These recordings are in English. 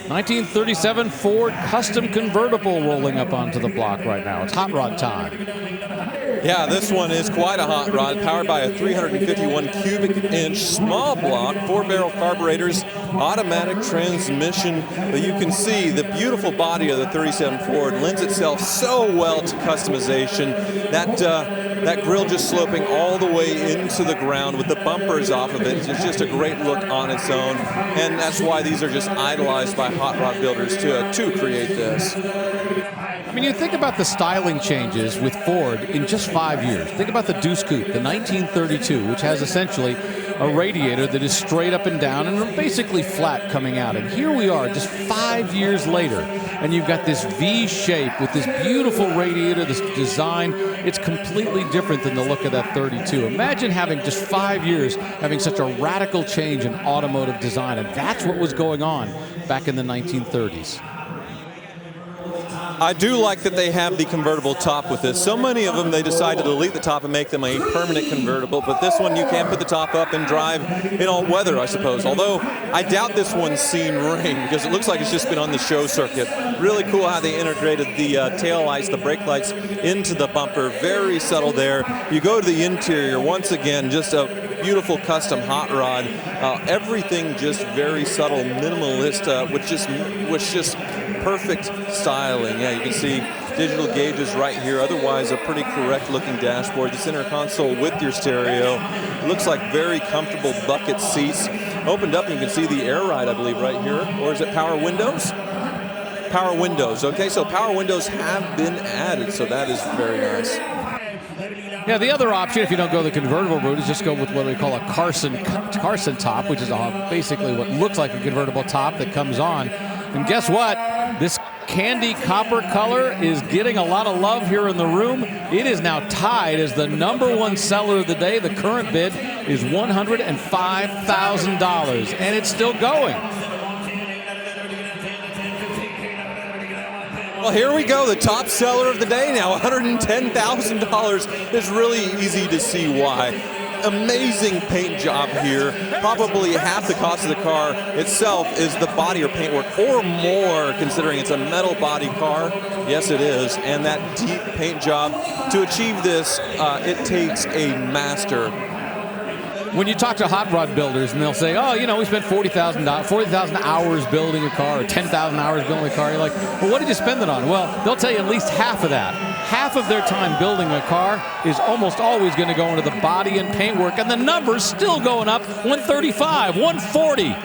1937 Ford custom convertible rolling up onto the block right now. It's hot rod time. Yeah, this one is quite a hot rod, powered by a 351 cubic inch small block, 4-barrel carburetors, automatic transmission. But you can see the beautiful body of the 37 Ford lends itself so well to customization. That grille just sloping all the way into the ground with the bumpers off of it. It's just a great look on its own, and that's why these are just idolized by hot rod builders to create this. I mean, you think about the styling changes with Ford in just 5 years. Think about the Deuce Coupe, the 1932, which has essentially a radiator that is straight up and down and basically flat coming out. And here we are just 5 years later, and you've got this V shape with this beautiful radiator, this design. It's completely different than the look of that 32. Imagine having just 5 years, having such a radical change in automotive design, and that's what was going on back in the 1930s. I do like that they have the convertible top with this. So many of them, they decide to delete the top and make them a permanent convertible, but this one you can put the top up and drive in all weather, I suppose. Although I doubt this one's seen rain because it looks like it's just been on the show circuit. Really cool how they integrated the tail lights, the brake lights into the bumper. Very subtle there. You go to the interior, once again, just a beautiful custom hot rod. Everything just very subtle, minimalist, which just perfect styling. Yeah, you can see digital gauges right here. Otherwise, a pretty correct looking dashboard. The center console with your stereo. It looks like very comfortable bucket seats. Opened up and you can see the air ride, I believe, right here. Or is it power windows? Power windows. Okay, so power windows have been added, so that is very nice. Yeah, the other option, if you don't go the convertible route, is just go with what we call a Carson top, which is basically what looks like a convertible top that comes on. And guess what? This candy copper color is getting a lot of love here in the room. It is now tied as the #1 seller of the day. The current bid is $105,000, and it's still going. Well, here we go, the top seller of the day now, $110,000. It's really easy to see why. Amazing paint job here. Probably half the cost of the car itself is the body or paintwork, or more, considering it's a metal body car. Yes, it is. And that deep paint job. To achieve this, it takes a master. When you talk to hot rod builders and they'll say, oh, you know, we spent $40,000 hours building a car, or 10,000 hours building a car. You're like, well, what did you spend it on? Well, they'll tell you at least half of that. Half of their time building a car is almost always going to go into the body and paint work, and the number's still going up, 135, 140.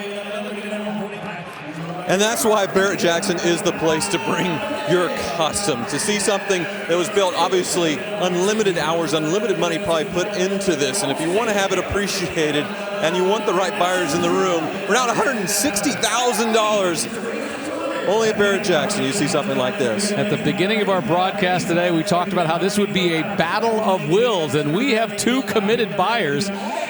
And that's why Barrett-Jackson is the place to bring your custom. To see something that was built, obviously, unlimited hours, unlimited money probably put into this. And if you want to have it appreciated and you want the right buyers in the room, around $160,000. Only at Barrett-Jackson you see something like this. At the beginning of our broadcast today, we talked about how this would be a battle of wills, and we have two committed buyers.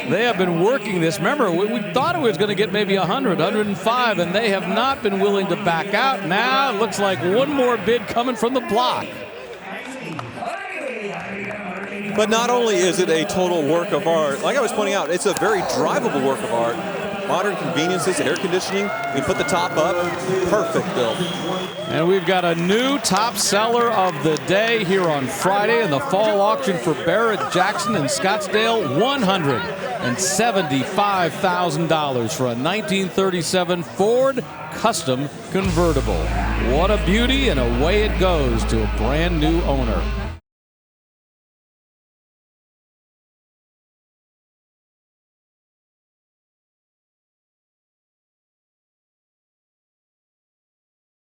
They have been working this. Remember, we thought it was going to get maybe 100, 105, and they have not been willing to back out. Now it looks like one more bid coming from the block. But not only is it a total work of art, like I was pointing out, it's a very drivable work of art. Modern conveniences, air conditioning, we put the top up, perfect build. And we've got a new top seller of the day here on Friday in the fall auction for Barrett-Jackson in Scottsdale, $175,000 for a 1937 Ford custom convertible. What a beauty, and away it goes to a brand new owner.